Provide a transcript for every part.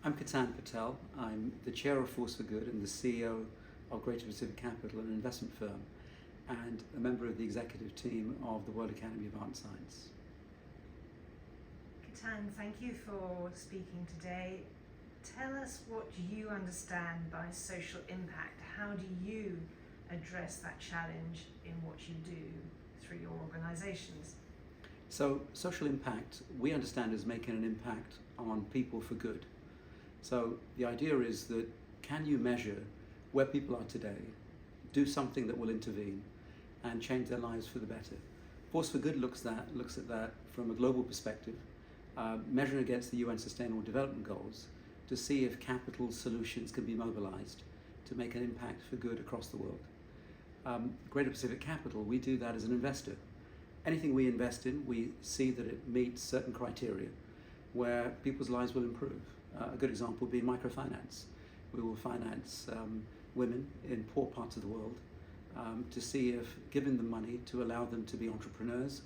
I'm Ketan Patel. I'm the chair of Force for Good and the CEO of Greater Pacific Capital, an investment firm, and a member of the executive team of the World Academy of Art and Science. Ketan, thank you for speaking today. Tell us what you understand by social impact. How do you address that challenge in what you do through your organizations? So, social impact, we understand as making an impact on people for good. So, the idea is that can you measure where people are today, do something that will intervene, and change their lives for the better? Force for Good looks at that from a global perspective, measuring against the UN Sustainable Development Goals to see if capital solutions can be mobilized to make an impact for good across the world. Greater Pacific Capital, we do that as an investor. Anything we invest in, we see that it meets certain criteria where people's lives will improve. A good example being microfinance. We will finance women in poor parts of the world to see if giving them money to allow them to be entrepreneurs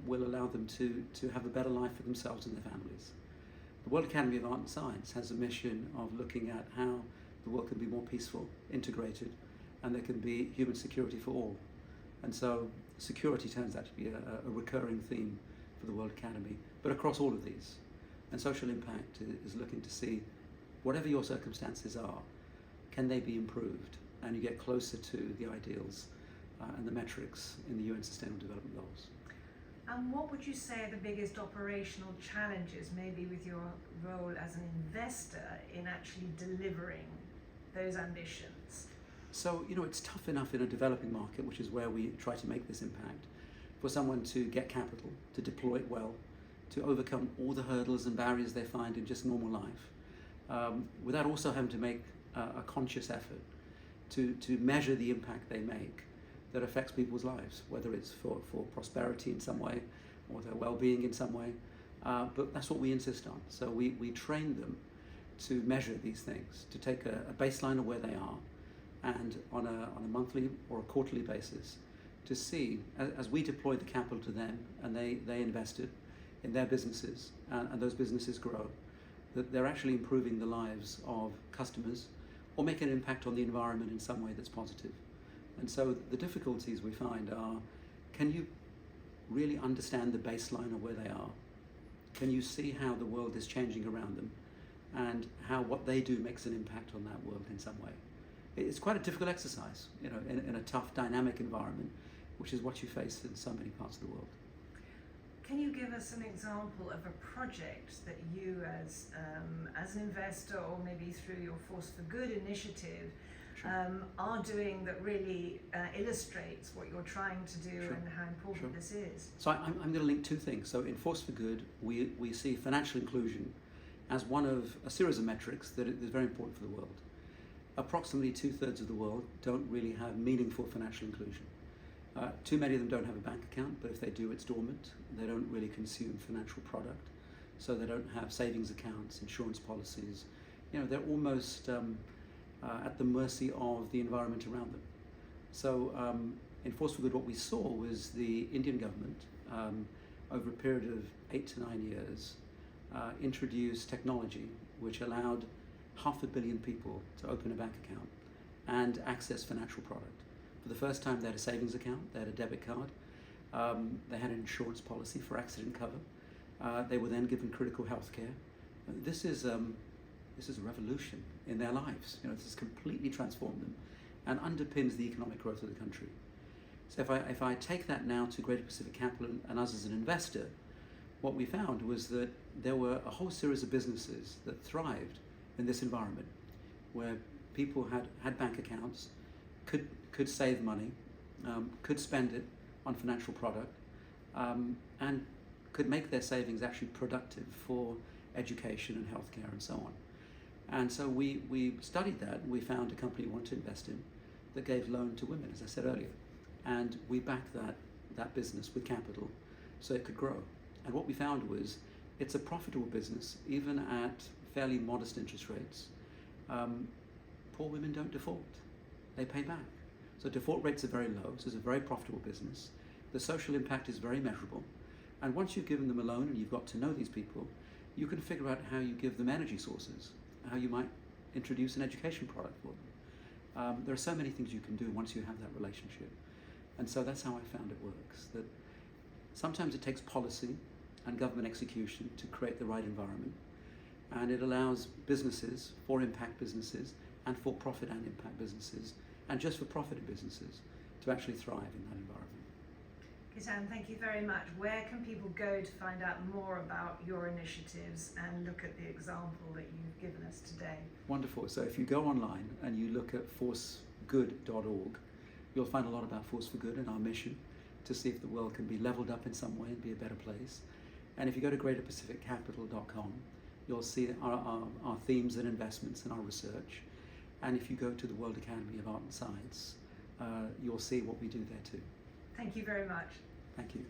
will allow them to have a better life for themselves and their families. The World Academy of Art and Science has a mission of looking at how the world can be more peaceful, integrated, and there can be human security for all. And so security turns out to be a recurring theme for the World Academy, but across all of these. And social impact is looking to see, whatever your circumstances are, can they be improved? And you get closer to the ideals and the metrics in the UN Sustainable Development Goals. And what would you say are the biggest operational challenges, maybe with your role as an investor, in actually delivering those ambitions? So, it's tough enough in a developing market, which is where we try to make this impact, for someone to get capital, to deploy it well, to overcome all the hurdles and barriers they find in just normal life, without also having to make a conscious effort to measure the impact they make that affects people's lives, whether it's for prosperity in some way or their well-being in some way. But that's what we insist on. So we train them to measure these things, to take a baseline of where they are, and on a monthly or a quarterly basis, to see, as we deploy the capital to them and they invest it in their businesses and those businesses grow, that they're actually improving the lives of customers or making an impact on the environment in some way that's positive. And so the difficulties we find are, can you really understand the baseline of where they are? Can you see how the world is changing around them and how what they do makes an impact on that world in some way? It's quite a difficult exercise, in a tough, dynamic environment, which is what you face in so many parts of the world. Can you give us an example of a project that you, as an investor, or maybe through your Force for Good initiative, Sure. Are doing that really illustrates what you're trying to do Sure. and how important Sure. this is? So I'm going to link two things. So in Force for Good, we see financial inclusion as one of a series of metrics that is very important for the world. Approximately 2/3 of the world don't really have meaningful financial inclusion. Too many of them don't have a bank account, but if they do, it's dormant. They don't really consume financial product, so they don't have savings accounts, insurance policies. They're almost at the mercy of the environment around them. So in Force for Good, what we saw was the Indian government, over a period of 8 to 9 years, introduced technology which allowed 500 million people to open a bank account and access financial product. For the first time, they had a savings account, they had a debit card, they had an insurance policy for accident cover. They were then given critical health care. This is a revolution in their lives. This has completely transformed them and underpins the economic growth of the country. So if I take that now to Greater Pacific Capital and us as an investor, what we found was that there were a whole series of businesses that thrived in this environment, where people had bank accounts, could save money, could spend it on financial product, and could make their savings actually productive for education and healthcare and so on. And so we studied that, and we found a company we wanted to invest in that gave loan to women, as I said earlier. And we backed that business with capital so it could grow. And what we found was it's a profitable business, even at fairly modest interest rates. Poor women don't default, they pay back. So default rates are very low, so it's a very profitable business. The social impact is very measurable. And once you've given them a loan and you've got to know these people, you can figure out how you give them energy sources, how you might introduce an education product for them. There are so many things you can do once you have that relationship. And so that's how I found it works. That sometimes it takes policy and government execution to create the right environment. And it allows businesses, for impact businesses, and for profit and impact businesses, and just for profit businesses, to actually thrive in that environment. Ketan, thank you very much. Where can people go to find out more about your initiatives and look at the example that you've given us today? Wonderful. So if you go online and you look at forcegood.org, you'll find a lot about Force for Good and our mission to see if the world can be leveled up in some way and be a better place. And if you go to greaterpacificcapital.com, you'll see our themes and investments and our research. And if you go to the World Academy of Art and Science, you'll see what we do there too. Thank you very much. Thank you.